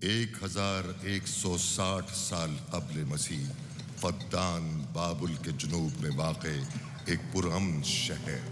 1160 سال قبل مسیح فدان بابل کے جنوب میں واقع ایک پرامن شہر.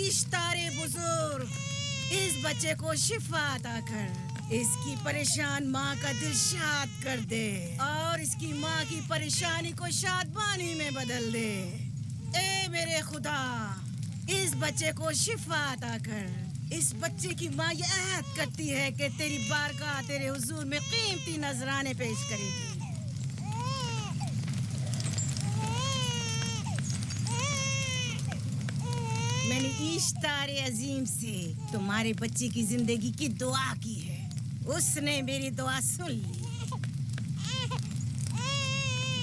اشتارے بزرگ، اس بچے کو شفا عطا کر، اس کی پریشان ماں کا دل شاد کر دے اور اس کی ماں کی پریشانی کو شادمانی میں بدل دے. اے میرے خدا، اس بچے کو شفا عطا کر. اس بچے کی ماں یہ عہد کرتی ہے کہ تیری بارگاہ تیرے حضور میں قیمتی نذرانے پیش کرے گی. میں نے اشتار عظیم سے تمہارے بچے کی زندگی کی دعا کی ہے، اس نے میری دعا سن لی.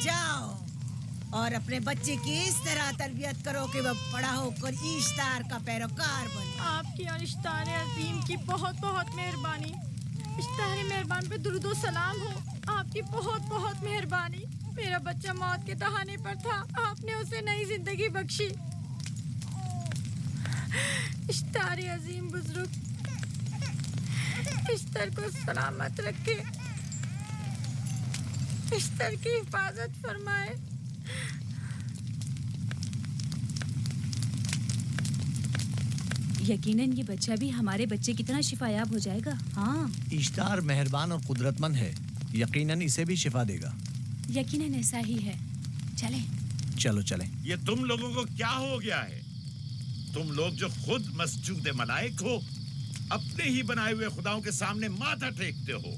جاؤ اور اپنے بچے کی اس طرح تربیت کرو کہ وہ بڑا ہو کر اشتار کا پیروکار بنے. آپ کی اور اشتار عظیم کی بہت بہت مہربانی. اشتار مہربان پہ درود و سلام ہو. آپ کی بہت بہت مہربانی. میرا بچہ موت کے دہانے پر تھا، آپ نے اسے نئی زندگی بخشی. اشتار عظیم بزرگ اشتر کو سلامت رکھے، اشتر کی حفاظت فرمائے. یقیناً یہ بچہ بھی ہمارے بچے کی طرح شفا یاب ہو جائے گا. ہاں، اشتار مہربان اور قدرت مند ہے، یقیناً اسے بھی شفا دے گا. یقیناً ایسا ہی ہے. چلیں. چلو چلیں. یہ تم لوگوں کو کیا ہو گیا ہے؟ تم لوگ جو خود مسجود ملائک ہو، اپنے ہی بنائے ہوئے خداؤں کے سامنے ماتھا ٹیکتے ہو.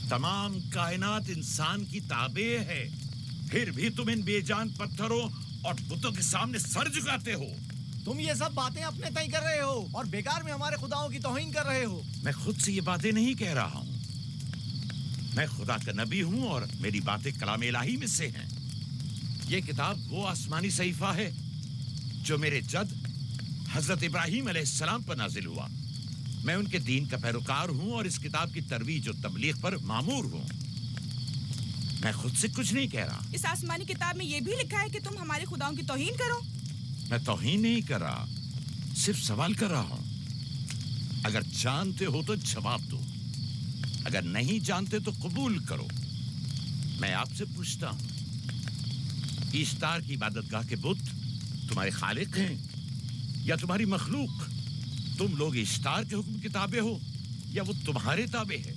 تمام کائنات انسان کی تابع ہے، پھر بھی تم ان بے جان پتھروں اور بتوں کے سامنے سر جھکاتے ہو. تم یہ سب باتیں اپنے تئیں کر رہے ہو اور بیکار میں ہمارے خداؤں کی توہین کر رہے ہو. میں خود سے یہ باتیں نہیں کہہ رہا ہوں، میں خدا کا نبی ہوں اور میری باتیں کلام الہی میں سے ہیں. یہ کتاب وہ آسمانی صحیفہ ہے جو میرے جد حضرت ابراہیم علیہ السلام پر نازل ہوا. میں ان کے دین کا پیروکار ہوں اور اس کتاب کی ترویج و تبلیغ پر مامور ہوں. میں خود سے کچھ نہیں کہہ رہا. اس آسمانی کتاب میں یہ بھی لکھا ہے کہ تم ہمارے خداؤں کی توہین کرو. میں توہین نہیں کر رہا، صرف سوال کر رہا ہوں. اگر جانتے ہو تو جواب دو، اگر نہیں جانتے تو قبول کرو. میں آپ سے پوچھتا ہوں، اشتار کی عبادت گاہ کے بت تمہارے خالق ہیں یا تمہاری مخلوق؟ تم لوگ اشتار کے حکم کے تابع ہو یا وہ تمہارے تابع ہے؟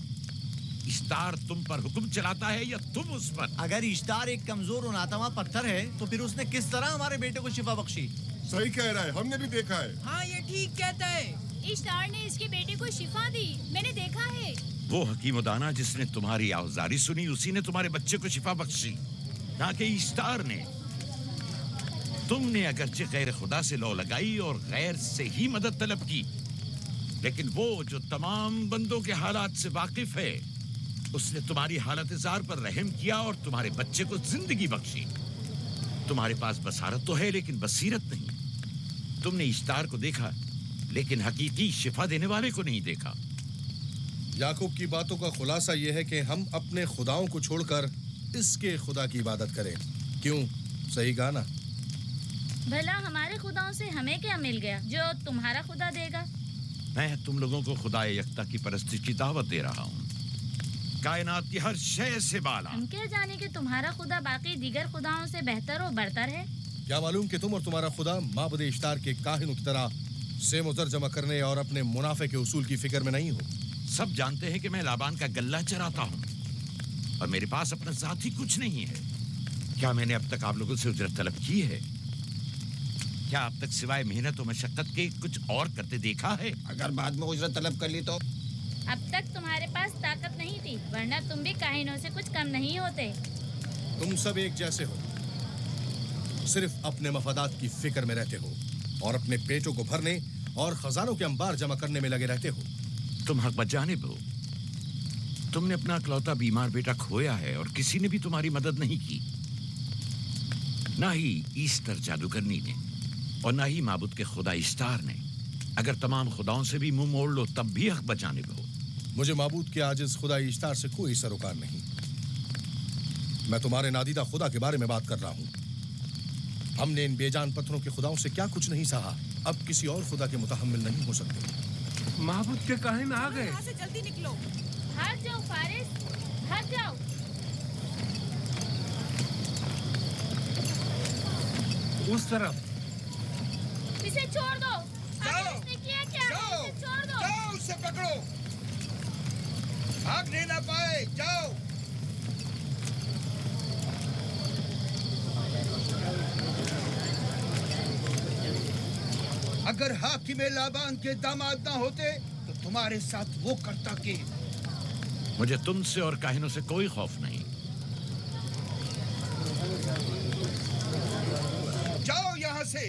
اشتار تم پر حکم چلاتا ہے یا تم اس پر؟ اگر اشتار ایک کمزور اور ناتواں پتھر ہے تو پھر اس نے کس طرح ہمارے بیٹے کو شفا بخشی؟ صحیح کہہ رہا ہے، ہم نے بھی دیکھا ہے. ہاں یہ ٹھیک کہتا ہے. اشتار نے اس کے بیٹے کو شفا دی، میں نے دیکھا ہے. وہ حکیم و دانا جس نے تمہاری آوزاری سنی، اسی نے تمہارے بچے کو شفا بخشی، نہ کہ اشتار نے. تم نے اگرچہ غیر خدا سے لو لگائی اور غیر سے ہی مدد طلب کی، لیکن وہ جو تمام بندوں کے حالات سے واقف ہے، اس نے تمہاری حالت زار پر رحم کیا اور تمہارے بچے کو زندگی بخشی. تمہارے پاس بصارت تو ہے لیکن بصیرت نہیں. تم نے اشتار کو دیکھا لیکن حقیقی شفا دینے والے کو نہیں دیکھا. یعقوب کی باتوں کا خلاصہ یہ ہے کہ ہم اپنے خداؤں کو چھوڑ کر इसके खुदा की इबादत करें। क्यों? सही कहा ना? भला हमारे खुदाओं से हमें क्या मिल गया जो तुम्हारा खुदा देगा? मैं तुम लोगों को खुदा यकता की परस्तिश की दावत दे रहा हूँ, कायनात की हर शय से बाला। हम क्या जाने कि तुम्हारा खुदा बाकी दीगर खुदाओं से बेहतर और बरतर है? क्या मालूम कि तुम और तुम्हारा खुदा माबुद इश्तार के काहिनों की तरह सेम और जमा करने और अपने मुनाफे के उसूल की फिक्र में नहीं हो। सब जानते हैं कि मैं लाबान का गल्ला चराता हूँ और मेरे पास अपना ज़ाती कुछ नहीं है। क्या मैंने अब तक आप लोगों से उजरत तलब की है? क्या अब तक सिवाय मेहनत और मशक्कत के कुछ और करते देखा है? अगर बाद में उजरत तलब कर ली तो? अब तक तुम्हारे पास ताकत नहीं थी, वरना तुम भी काहिनों से कुछ कम नहीं होते। तुम सब एक जैसे हो, सिर्फ अपने मफादात की फिक्र में रहते हो और अपने पेटों को भरने और खजानों के अंबार जमा करने में लगे रहते हो। तुम हक बजानिब हो। तुमने अपना इकलौता बीमार बेटा खोया है और किसी ने भी तुम्हारी मदद नहीं की, ना ही ईस्टर जादूगरनी ने और ना ही माबुद के खुदा इश्तार ने। अगर तमाम खुदाओं से भी मुंह मोड़ लो तब भी हक बजानिब हो। मुझे माबूद के आजिज खुदा इश्तार से कोई सरोकार नहीं। मैं तुम्हारे नादीदा खुदा के बारे में बात कर रहा हूँ। हमने इन बेजान पत्थरों के खुदाओं से क्या कुछ नहीं सहा, अब किसी और खुदा के मुतहम्मिल नहीं हो सकते। माबूद के काहिन आ गए। यहाँ से जल्दी निकलो। भाग जाओ फारिस, भाग जाओ। उस तरफ। इसे छोड़ दो। इसने किया क्या? इसे छोड़ दो। जाओ, उसे पकड़ो। भागने ना पाए, जाओ। अगर हाकिम लाबान के दामाद ना होते तो तुम्हारे साथ वो करता के। मुझे तुमसे और काहिनों से कोई खौफ नहीं। जाओ यहाँ से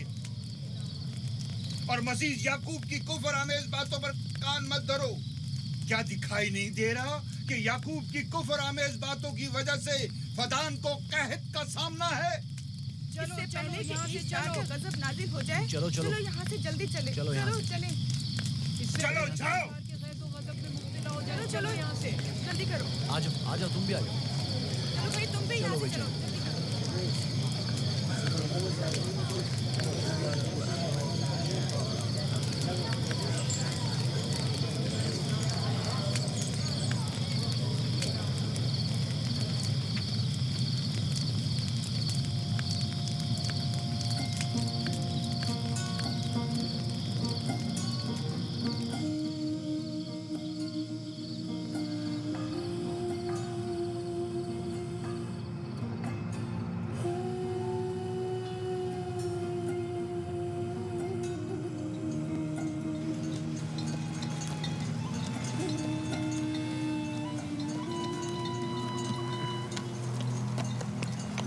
और मजीद याकूब की कुफर आमेज बातों पर कान मत धरो। क्या दिखाई नहीं दे रहा कि याकूब की कुफर आमेज बातों की वजह से फदान को कहत का सामना है? इससे पहले कि ईश्वर का गजब नाजिल हो जाए, चलो, चलो। चलो यहाँ से जल्दी चले। चलो यहाँ से। चले। चलो, जाओ। चलो चलो यहाँ से जल्दी करो। आ जाओ, तुम भी आ जाओ। चलो भाई, तुम भी यहाँ से चलो।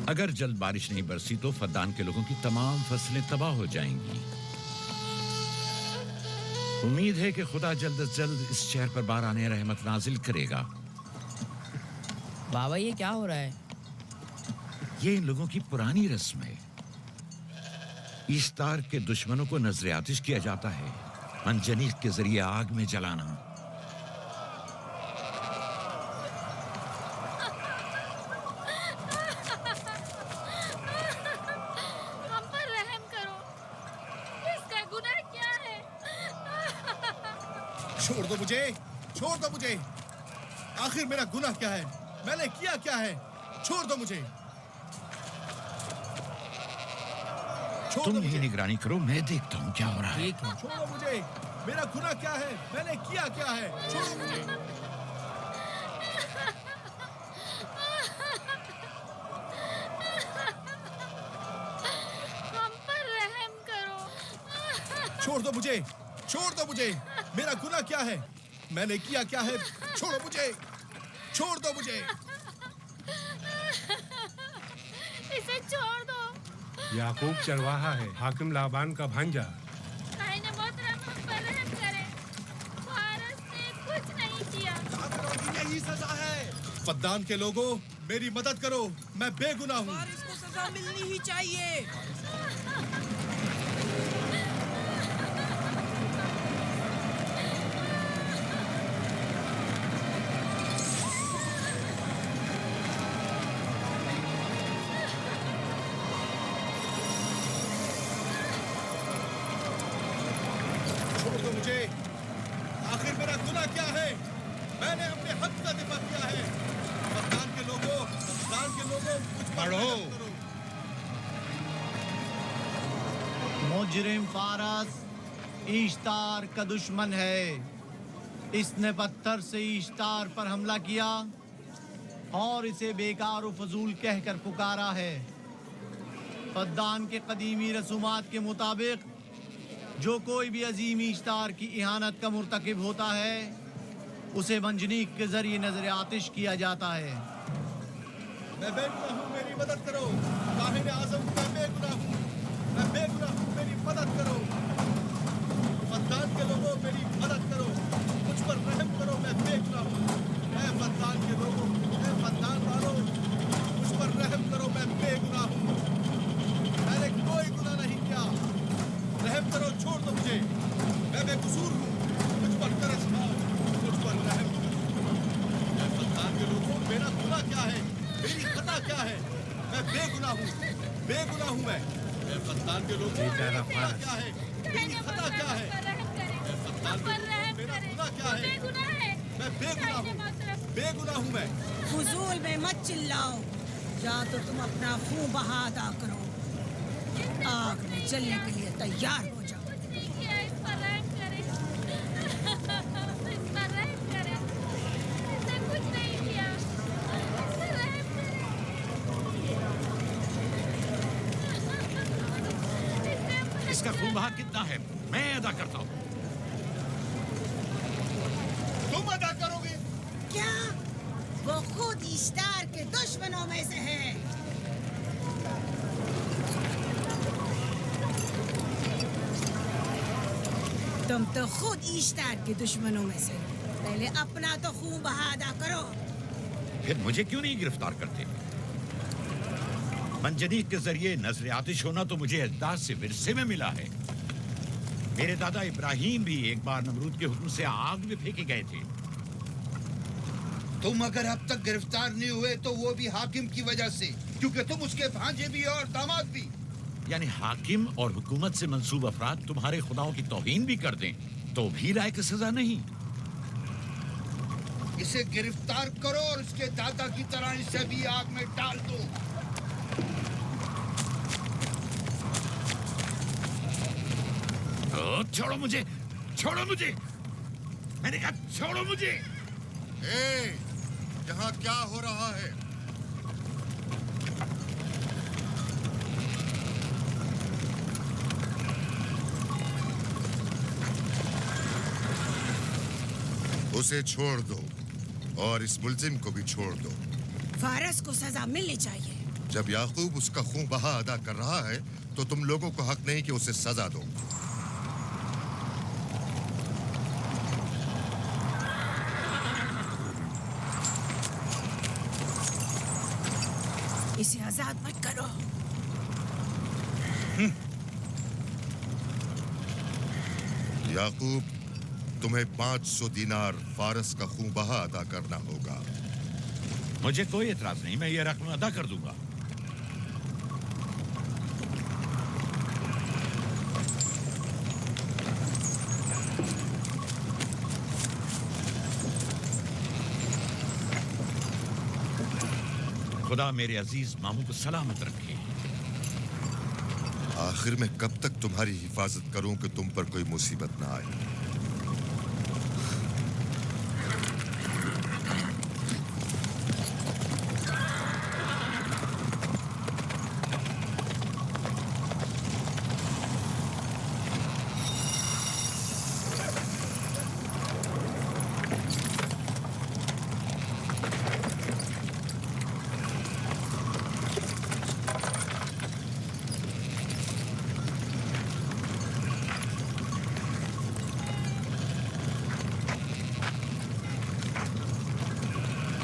अगर जल्द बारिश नहीं बरसी तो फद्दान के लोगों की तमाम फसलें तबाह हो जाएंगी। उम्मीद है कि खुदा जल्द से जल्द इस शहर पर बाराने रहमत नाजिल करेगा। बाबा, ये क्या हो रहा है? ये इन लोगों की पुरानी रस्म है। ईस्तार के दुश्मनों को नजर आतिश किया जाता है, मंजनीक के जरिए आग में जलाना। छोड़ दो मुझे। आखिर मेरा गुनाह क्या है? मैंने किया क्या है? छोड़ दो मुझे। तुम ही निगरानी करो, मैं देखता हूँ क्या हो रहा है। छोड़ो मुझे। मेरा गुनाह क्या है? मैंने किया क्या है? छोड़ो मुझे। हम पर रहम करो। छोड़ दो मुझे। छोड़ दो मुझे। मेरा गुनाह क्या है? मैंने किया क्या है? छोड़ो मुझे। छोड़ दो मुझे। इसे छोड़ दो। याकूब चरवाहा है, हाकिम लाबान का भांजा। काहिन मोहतरम, हम पर रहम करें। फारस ने कुछ नहीं किया। यही सजा है। फद्दान के लोगों, मेरी मदद करो, मैं बेगुनाह हूँ। फारिस को सजा मिलनी ही चाहिए। گناہ کیا ہے؟ میں نے اپنے حق کا دفاع کیا ہے. خاندان کے لوگوں مجھ پر رحم کرو. مجرم فارس ایشتار کا دشمن ہے. اس نے پتھر سے ایشتار پر حملہ کیا اور اسے بیکار و فضول کہہ کر پکارا ہے. فدان کے قدیمی رسومات کے مطابق جو کوئی بھی عظیم ایشتار کی اہانت کا مرتکب ہوتا ہے اسے منجنیق کے ذریعے نظر آتش کیا جاتا ہے. میں بے گناہ ہوں، میری مدد کرو. کاہن اعظم میں بے گناہ ہوں، میں بے گناہ ہوں، میری مدد کرو. فدان کے لوگوں میری مدد کرو، مجھ پر رحم کرو، میں بے گناہ ہوں. اے فدان کے لوگوں، اے فدان والوں، مجھ پر رحم کرو، میں بے گناہ ہوں. میں نے کوئی گناہ نہیں کیا. رحم کرو، چھوڑ دو مجھے، میں بے قصور ہوں. مجھ پر ترس کھاؤ، مجھ پر رحم کرو. اے فدان کے لوگوں، میرا گناہ کیا ہے؟ میری خطا کیا ہے؟ میں بے گناہ ہوں، بے گناہ ہوں میں. اے فدان کے لوگوں، میرا گناہ کیا ہے؟ میری خطا کیا ہے؟ اے فدان کے لوگوں، میرا گناہ کیا ہے؟ میں بے گناہ ہوں، بے گناہ ہوں میں. فضول میں مت چلاؤ، یا تو تم اپنا خون بہا ادا کرو. آگ میں جلنے کے لیے تیار ہو جاؤ. کچھ نہیں کیا، اس پر رحم کرے، اس پر رحم کرے. اس نے کچھ نہیں کیا، اس پر رحم کرے. اس کا خون بہا کتنا ہے میں ادا کرتا ہوں. تم ادا کرو گے؟ کیا وہ خود ایشتار کے دشمنوں میں سے ہے؟ تم تو خود ایشتار کے دشمنوں میں سے. پہلے اپنا تو خون بہا ادا کرو. پھر مجھے کیوں نہیں گرفتار کرتے؟ منجنیق کے ذریعے نظر آتش ہونا تو مجھے اجداد سے ورثے میں ملا ہے. میرے دادا ابراہیم بھی ایک بار نمرود کے حکم سے آگ میں پھینکے گئے تھے. تم اگر اب تک گرفتار نہیں ہوئے تو وہ بھی حاکم کی وجہ سے، کیونکہ تم اس کے بھانجے بھی اور داماد بھی. یعنی حاکم اور حکومت سے منسوب افراد تمہارے خداؤں کی توہین بھی کر دیں تو بھی لائق سزا نہیں. اسے گرفتار کرو اور اس کے دادا کی طرح اسے بھی آگ میں ڈال دو. چھوڑو مجھے، چھوڑو مجھے، میں نے کہا چھوڑو مجھے. اے یہاں کیا ہو رہا ہے؟ اسے چھوڑ دو اور اس ملزم کو بھی چھوڑ دو. فارس کو سزا ملنی چاہیے. جب یعقوب اس کا خون بہا ادا کر رہا ہے تو تم لوگوں کو حق نہیں کہ اسے سزا دو. اسے آزاد مت کرو. یعقوب تمہیں 500 دینار فارس کا خون بہا ادا کرنا ہوگا. مجھے کوئی اعتراض نہیں، میں یہ رقم ادا کر دوں گا. خدا میرے عزیز ماموں کو سلامت رکھے. آخر میں کب تک تمہاری حفاظت کروں کہ تم پر کوئی مصیبت نہ آئے؟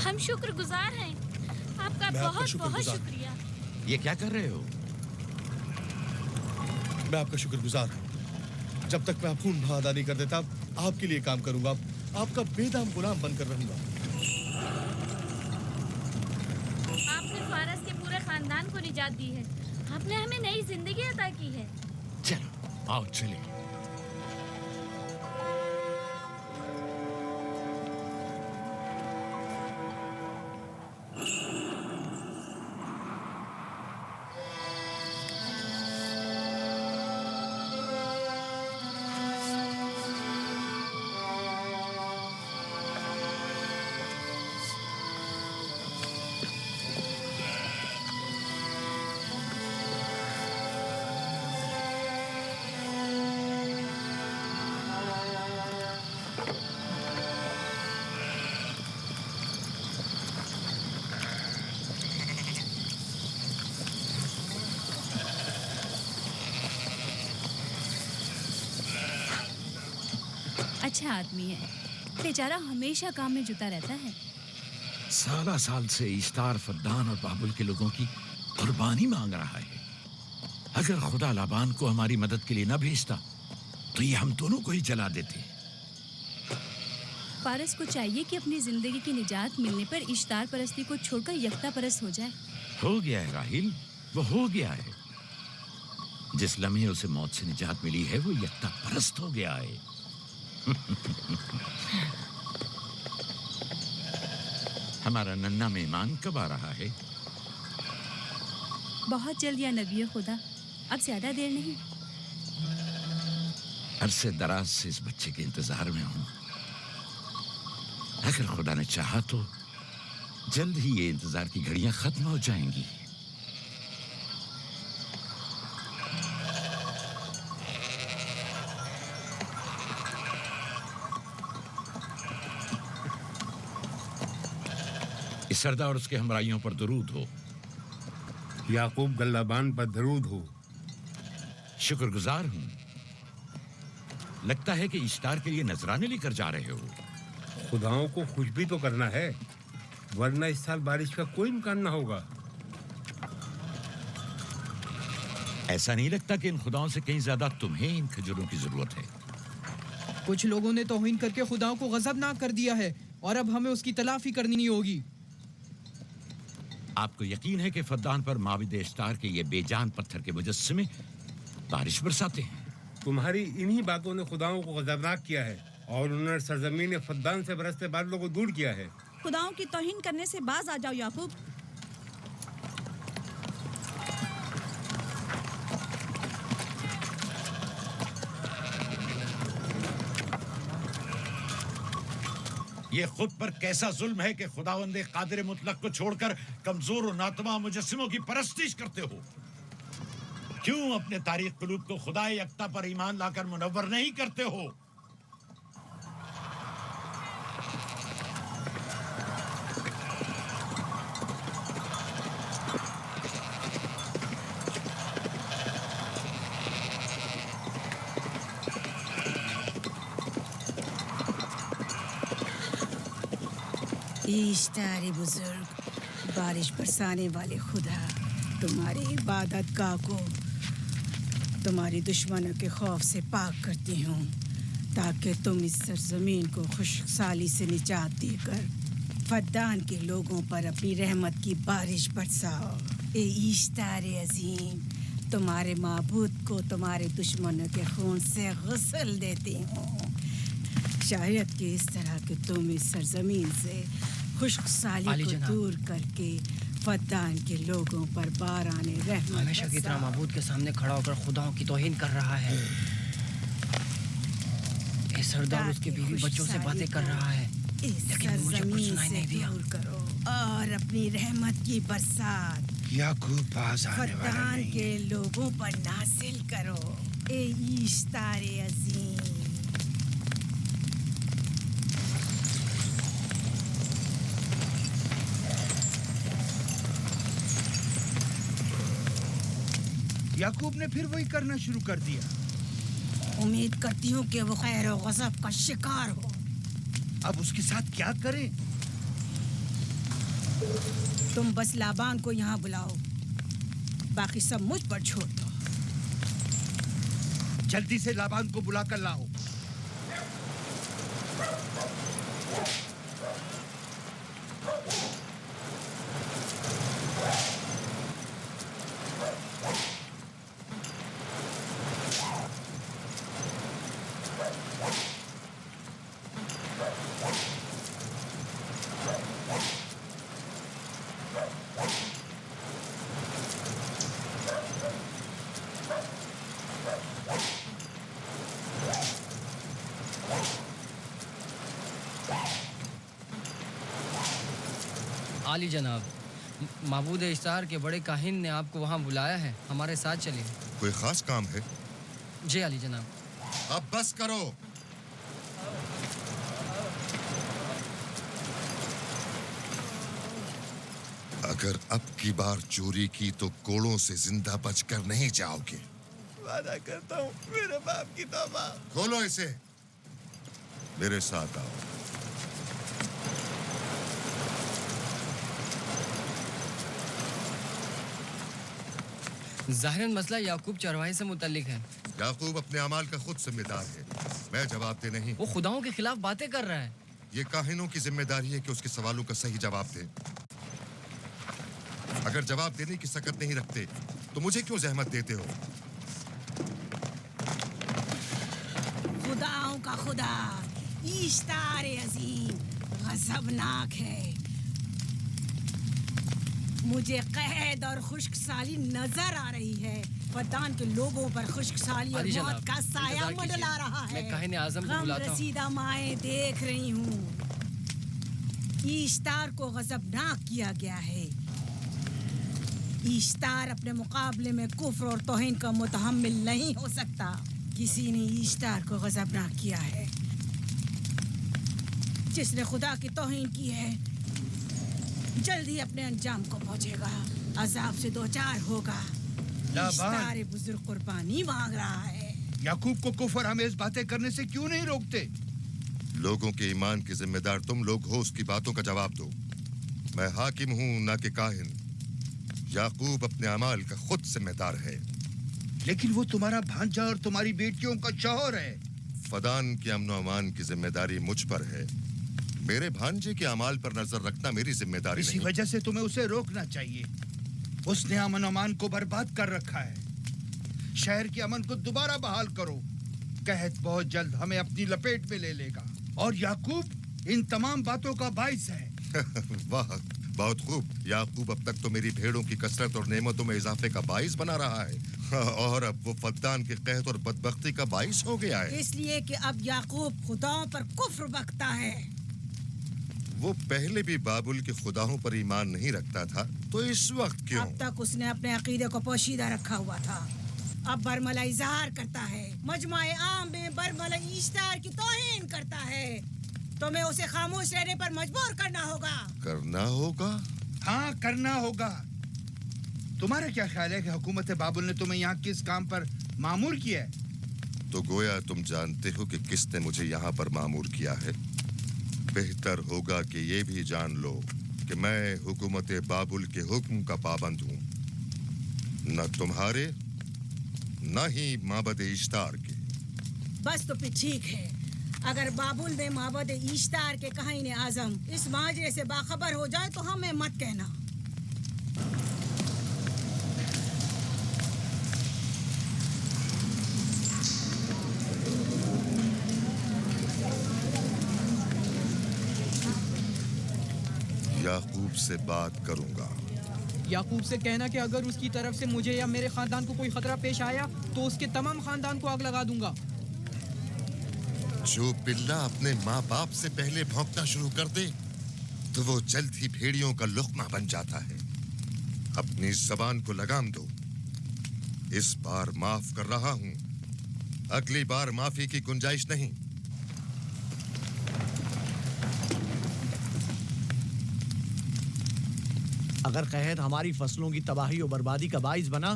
ہم شکر گزار ہیں آپ کا بہت بہت شکریہ. یہ کیا کر رہے ہو؟ میں آپ کا شکر گزار ہوں. جب تک میں خون بہا ادا نہیں کر دیتا آپ کے لیے کام کروں گا. آپ کا بے دام غلام بن کر رہوں گا. آپ نے فارس کے پورے خاندان کو نجات دی ہے. آپ نے ہمیں نئی زندگی عطا کی ہے. چلو آؤ چلے. اچھا آدمی ہے، بیچارہ ہمیشہ کام میں جتا رہتا ہے. سالہ سال سے اشتار فدان اور بابل کے لوگوں کی قربانی مانگ رہا ہے. اگر خدا لابان کو ہماری مدد کے لیے نہ بھیجتا تو یہ ہم دونوں کو ہی جلا دیتے. فارس کو چاہیے کہ اپنی زندگی کی نجات ملنے پر اشتار پرستی کو چھوڑ کر یکتا پرست ہو جائے. ہو گیا ہے راہیل، وہ ہو گیا ہے. جس لمحے اسے موت سے نجات ملی ہے وہ یکتا پرست ہو گیا ہے. ہمارا ننھا مہمان کب آ رہا ہے؟ بہت جلد یا نبی خدا، اب زیادہ دیر نہیں. عرصے دراز سے اس بچے کے انتظار میں ہوں. اگر خدا نے چاہا تو جلد ہی یہ انتظار کی گھڑیاں ختم ہو جائیں گی. اس سردار اور اس کے ہمراہیوں پر درود ہو. یعقوب گلابان پر درود ہو. شکر گزار ہوں. لگتا ہے کہ اشتار کے لیے نذرانے لے کر جا رہے ہو. خداؤں کو خوش بھی تو کرنا ہے، ورنہ اس سال بارش کا کوئی امکان نہ ہوگا. ایسا نہیں لگتا کہ ان خداؤں سے کہیں زیادہ تمہیں ان کھجوروں کی ضرورت ہے؟ کچھ لوگوں نے توہین کر کے خداؤں کو غضبناک کر دیا ہے اور اب ہمیں اس کی تلافی کرنی ہوگی. آپ کو یقین ہے کہ فدان پر معبد اشتار کے یہ بے جان پتھر کے مجسمے بارش برساتے ہیں؟ تمہاری انہی باتوں نے خداؤں کو غضبناک کیا ہے اور انہوں نے سرزمین فدان سے برستے بادلوں کو دور کیا ہے. خداؤں کی توہین کرنے سے باز آ جاؤ یعقوب. یہ خود پر کیسا ظلم ہے کہ خداوند قادر مطلق کو چھوڑ کر کمزور و ناتواں مجسموں کی پرستش کرتے ہو. کیوں اپنے تاریخ قلوب کو خدا یکتا پر ایمان لا کر منور نہیں کرتے ہو؟ اشتاری بزرگ، بارش برسانے والے خدا، تمہاری عبادت گاہ کو تمہاری دشمنوں کے خوف سے پاک کرتی ہوں تاکہ تم اس سرزمین کو خشک سالی سے نجات دے کر فدان کے لوگوں پر اپنی رحمت کی بارش برساؤ. اے اشتار عظیم، تمہارے معبود کو تمہارے دشمنوں کے خون سے غسل دیتی ہوں. شاید کہ اس طرح کہ تم اس سرزمین سے خشک سالی کو دور کر کے فدان کے لوگوں پر باران رحمت ہمیشہ کی طرح معبود کے سامنے کھڑا ہو کر خداؤں کی توہین کر رہا ہے. اے سردار اس کے بیوی بچوں سے باتیں کر رہا ہے لیکن مجھے کچھ سنائی نہیں دیا. کرو اور اپنی رحمت کی برسات یعقوب باز آنے والا فدان نہیں. کے لوگوں پر نازل کرو. اے اشتار عظیم، یعقوب نے پھر وہی کرنا شروع کر دیا. امید کرتی ہوں کہ وہ خیر و غضب کا شکار ہو. اب اس کے ساتھ کیا کریں؟ تم بس لابان کو یہاں بلاؤ، باقی سب مجھ پر چھوڑ دو. جلدی سے لابان کو بلا کر لاؤ. عالی جناب، معبود اشتار کے بڑے کاہن نے آپ کو وہاں بلایا ہے، ہمارے ساتھ چلیں. کوئی خاص کام ہے؟ جی عالی جناب. اب بس کرو. اگر اب کی بار چوری کی تو کوڑوں سے زندہ بچ کر نہیں جاؤ گے. وعدہ کرتا ہوں میرے باپ کی توبہ. کھولو اسے. मेरे साथ आओ। ज़ाहिरन मसला याकूब चरवाहे से मुतल्लिक है। याकूब अपने अमाल का खुद जिम्मेदार है, मैं जवाब दे नहीं। वो खुदाओं के खिलाफ बातें कर रहा है। ये काहिनों की जिम्मेदारी है कि उसके सवालों का सही जवाब दे। अगर जवाब देने की सकत नहीं रखते तो मुझे क्यों जहमत देते हो? खुदाओं का खुदा ईश्तार अजीम गजबनाक है। मुझे कैद और खुश्कसाली नजर आ रही है। फद्दान के लोगों पर खुश्कसाली और मौत का साया मंडला रहा है। मैं काहिन आज़म को गम बुलाता हूँ। रसीदा माएं देख रही हूँ। ईश्तार को गजबनाक किया गया है। ईश्तार अपने मुकाबले में कुफ्र और तौहीन का मुतहम्मिल नहीं हो सकता। किसी ने ईश्तार को गजबनाक किया है। जिसने खुदा की तौहीन की है जल्दी अपने अंजाम को पहुंचेगा, अजाब से दो चार होगा। ईश्तार बुजुर्ग कुर्बानी मांग रहा है। याकूब को कुफर हमें बातें करने से क्यों नहीं रोकते? लोगों के ईमान की जिम्मेदार तुम लोग हो, उसकी बातों का जवाब दो। मैं हाकिम हूँ ना कि काहिन। याकूब अपने अमाल का खुद जिम्मेदार है। लेकिन वो तुम्हारा भांजा और तुम्हारी बेटियों का शौहर है। फदान के अमन अमान की जिम्मेदारी मुझ पर है। मेरे भांजे के अमाल पर नजर रखना मेरी जिम्मेदारी इसी नहीं। वजह से तुम्हें उसे रोकना चाहिए। उसने अमन अमान को बर्बाद कर रखा है। शहर के अमन को दोबारा बहाल करो। कहत बहुत जल्द हमें अपनी लपेट में ले लेगा और याकूब इन तमाम बातों का बाइस है। वाह, बहुत खूब। याकूब अब तक तो मेरी भेड़ों की कसरत और नेमतों में इजाफे का बाइस बना रहा है और अब वो फद्दान के कहत और बदबख्ती का बाइस हो गया है। इसलिए कि अब याकूब खुदाओं पर कुफ्र बकता है। वो पहले भी बाबुल के खुदाओं पर ईमान नहीं रखता था, तो इस वक्त क्यों? अब तक उसने अपने अकीदे को पोशीदा रखा हुआ था। अब बरमला इजहार करता है, मजमाए आम में बरमला ईश्तार की तौहीन करता है। तो मैं उसे खामोश रहने पर मजबूर करना होगा। करना होगा? हाँ, करना होगा। तुम्हारा क्या ख्याल है कि हुकूमत बाबुल ने तुम्हें यहाँ किस काम पर मामूर किया है? तो गोया तुम जानते हो कि किसने मुझे यहाँ पर मामूर किया है। बेहतर होगा कि ये भी जान लो कि मैं हुकूमत बाबुल के हुक्म का पाबंद हूँ, न तुम्हारे न ही माबद इश्तार के। बस तो फिर ठीक है। अगर बाबुल ने माबद इश्तार के काहिन आजम इस माजरे से बाखबर हो जाए तो हमें मत कहना। याकूब से बात करूंगा। याकूब से कहना कि अगर उसकी तरफ से मुझे या मेरे खानदान को कोई खतरा पेश आया तो उसके तमाम खानदान को आग लगा दूंगा। जो पिल्ला अपने माँ बाप से पहले भौंकना शुरू कर दे तो वो जल्द ही भेड़ियों का लुक़मा बन जाता है। अपनी ज़बान को लगाम दो। इस बार माफ कर रहा हूँ, अगली बार माफी की गुंजाइश नहीं। अगर कहत हमारी फसलों की तबाही और बर्बादी का बाइस बना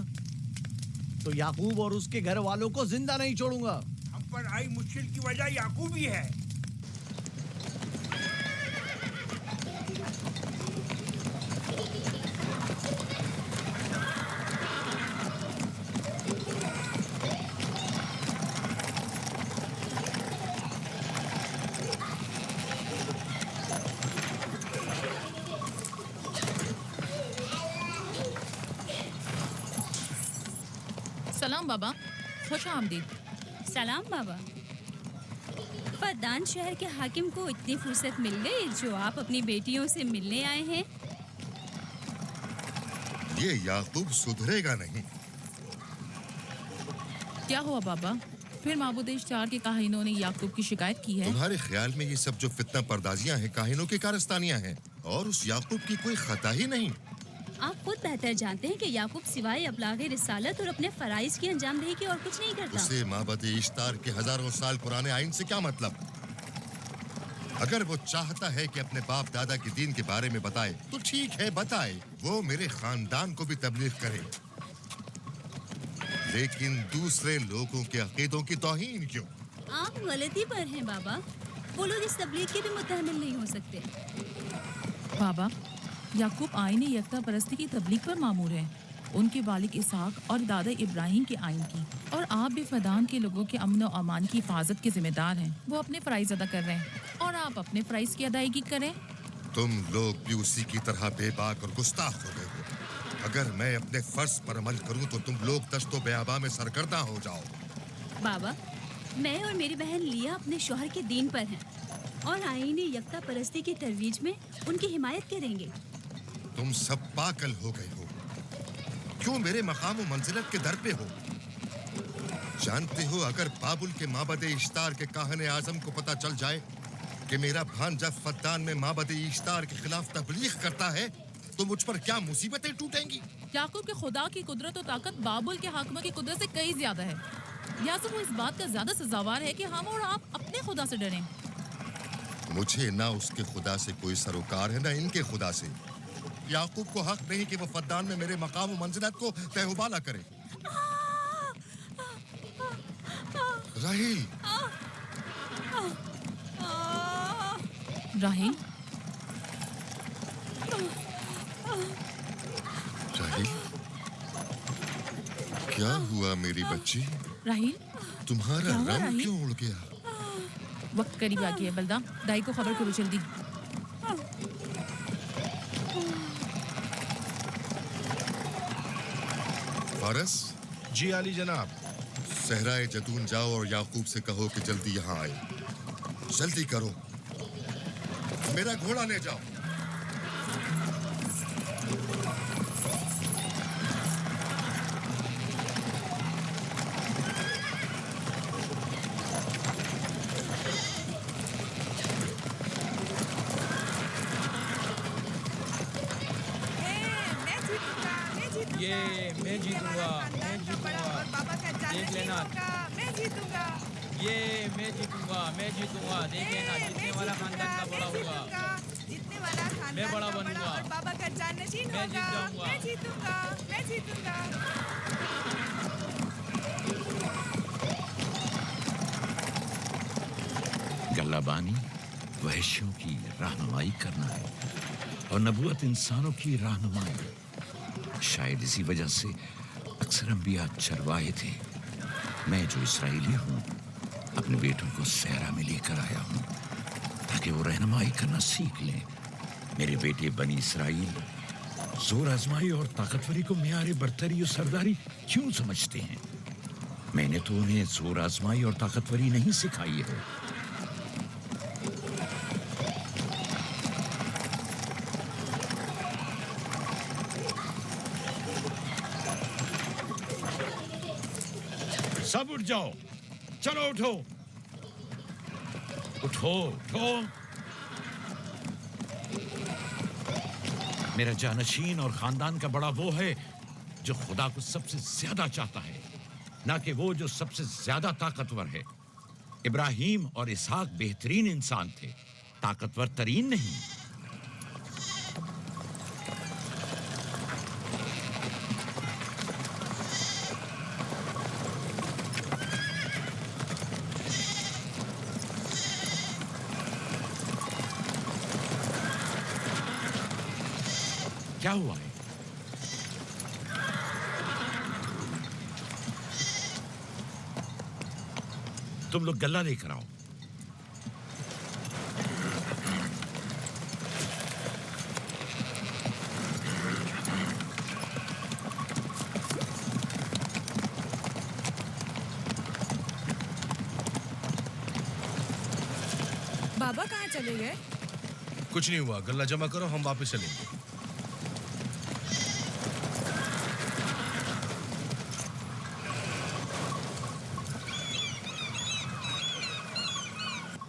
तो याकूब और उसके घर वालों को जिंदा नहीं छोड़ूंगा। हम पर आई मुश्किल की वजह याकूब ही है। सलाम बाबा, खुश आमदीद। सलाम बाबा। फद्दान शहर के हाकिम को इतनी फुर्सत मिल गई जो आप अपनी बेटियों से मिलने आए हैं। ये याकूब सुधरेगा नहीं। क्या हुआ बाबा? फिर माबूद इश्तार के काहिनों ने याकूब की शिकायत की है? तुम्हारे ख्याल में ये सब जो फितना पर्दाजियां हैं काहिनों की कारस्तानियां हैं और उस याकूब की कोई खता ही नहीं। आप खुद बेहतर जानते हैं कि याकूब सिवाय अबलागे रिसालत और अपने फराइज की अंजामदही के और कुछ नहीं करता। उसे माबद इश्तार के हजारों साल पुराने आइन से क्या मतलब? अगर वो चाहता है कि अपने बाप दादा के दीन के बारे में बताए तो ठीक है, बताए। वो मेरे खानदान को भी तबलीग करे, लेकिन दूसरे लोगों के अकीदों की तौहीन क्यों? आप गलती पर हैं बाबा। वो लोग इस तबलीग के भी मुतहम्मिल नहीं हो सकते। बाबा, याकूब आईन यकता परस्ती की तबलीग पर मामूर है, उनके वालिद इसहाक और दादा इब्राहिम के आइन की, और आप भी फदान के लोगों के अमन और अमान की हिफाजत के जिम्मेदार हैं। वो अपने फ़राइज़ अदा कर रहे हैं और आप अपने फ़राइज़ की अदायगी करें। तुम लोग भी उसी की तरह बेबाक और गुस्ताख हो गए हो। अगर मैं अपने फर्ज पर अमल करूं तो तुम लोग दश्तो बेआबा में सरगर्दा हो जाओ। बाबा, मैं और मेरी बहन लिया अपने शौहर के दीन पर हैं और आईन यकता परस्ती की तरवीज में उनकी हिमायत करेंगे। तुम सब पागल हो गए हो। क्यों मेरे मकाम और मंजिलत के दर पे हो? जानते हो, अगर बाबुल के माबद इश्तार के काहने आजम को पता चल जाए कि मेरा भांजा फद्दान में माबद इश्तार के खिलाफ तबलीग करता है तो मुझ पर क्या मुसीबतें टूटेंगी। याकूब के खुदा की कुदरत और ताकत बाबुल के हाकिमों की कुदरत से कई ज्यादा है। या तो वो इस बात का ज्यादा सजावार है कि हम और आप अपने खुदा से डरें। मुझे ना उसके खुदा से कोई सरोकार है ना इनके खुदा से। याकूब को हक नहीं कि वो फद्दान में मेरे मकाम और मंजिलत को तहबाला करे। राहील, राहील, राहील, क्या हुआ मेरी बच्ची? राहील, तुम्हारा क्या हुआ, रंग राहील? क्यों उड़ गया? वक्त करीब आ गया है। बलदा, दाई को खबर करो जल्दी। फारस, जी आली जनाब। सहराए जतून जाओ और याकूब से कहो कि जल्दी यहाँ आए। जल्दी करो, मेरा घोड़ा ले जाओ। ये मैं जीतूंगा, मैं जीतूंगा। देख लेना, मैं जीतूंगा। ये मैं जीतूंगा, मैं जीतूंगा। देख लेना, जीतने वाला खानदान का बड़ा होगा। जीतने वाला खानदान मैं बड़ा का बनूंगा। और बाबा का जाननशीन मैं जीत होगा। जाऊंगा। मैं जीतूंगा, मैं जीतूंगा। गल्लाबानी वहशियों की रहनुमाई करना है और नबूवत इंसानों की रहनुमाई। शायद इसी वजह से अक्सर अंबिया चरवाहे थे। मैं जो इसराइली हूँ अपने बेटों को सहरा में लेकर आया हूँ ताकि वो रहनुमाई करना सीख लें। मेरे बेटे बनी इसराइल जोर आजमाई और ताकतवरी को मियारे बरतरी और सरदारी क्यों समझते हैं? मैंने तो उन्हें जोर आजमाई और ताकतवरी नहीं सिखाई है। सब उठ जाओ, चलो उठो, उठो, उठो। मेरा जानशीन और खानदान का बड़ा वो है जो खुदा को सबसे ज्यादा चाहता है, ना कि वो जो सबसे ज्यादा ताकतवर है। इब्राहिम और इसहाक बेहतरीन इंसान थे, ताकतवर तरीन नहीं। क्या हुआ है? तुम लोग गल्ला लेकर आओ। बाबा कहाँ चले गए? कुछ नहीं हुआ, गल्ला जमा करो, हम वापस चलेंगे।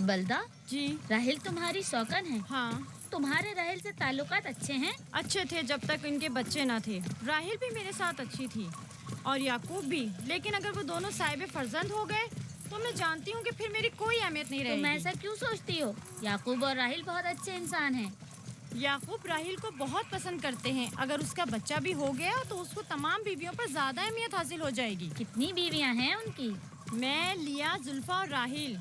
बलदा जी, राहिल तुम्हारी सौकन है। हाँ, तुम्हारे राहिल से ताल्लुकात अच्छे हैं? अच्छे थे जब तक इनके बच्चे ना थे। राहिल भी मेरे साथ अच्छी थी और याकूब भी, लेकिन अगर वो दोनों साहिब फर्जंद हो गए तो मैं जानती हूँ कि फिर मेरी कोई अहमियत नहीं रहेगी। तुम ऐसा क्यों सोचती हो? याकूब और राहिल बहुत अच्छे इंसान हैं। याकूब राहिल को बहुत पसंद करते हैं। अगर उसका बच्चा भी हो गया तो उसको तमाम बीवियों पर ज्यादा अहमियत हासिल हो जाएगी। कितनी बीवियां हैं उनकी? मैं, लिया, जुल्फा और राहिल।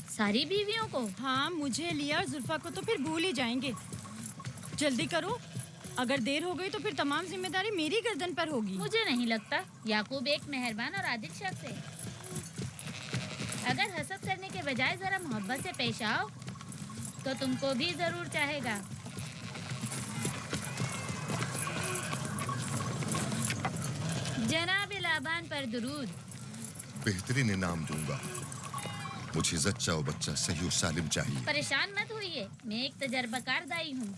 सारी बीवियों को? हाँ, मुझे, लिया और जुल्फा को तो फिर भूल ही जाएंगे। जल्दी करो, अगर देर हो गई तो फिर तमाम जिम्मेदारी मेरी गर्दन पर होगी। मुझे नहीं लगता। याकूब एक मेहरबान और आदिल शख्स है। अगर हसद करने के बजाय जरा मोहब्बत से पेश आओ तो तुमको भी जरूर चाहेगा। जनाब लाबान पर दुरूद। बेहतरीन इनाम दूंगा। मुझे जच्चा और बच्चा सही और सालिम चाहिए। परेशान मत होइए, मैं एक तजर्बाकार दाई हूँ।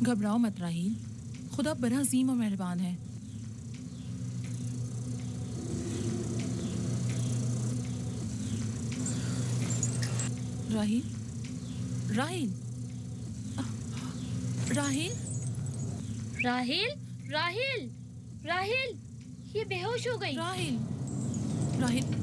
घबराओ मत राहील, खुदा बड़ा अजीम और मेहरबान है। राहील, राहील, राहील, राहिल, राहिल, राहिल, ये बेहोश हो गई। राहील, राहील,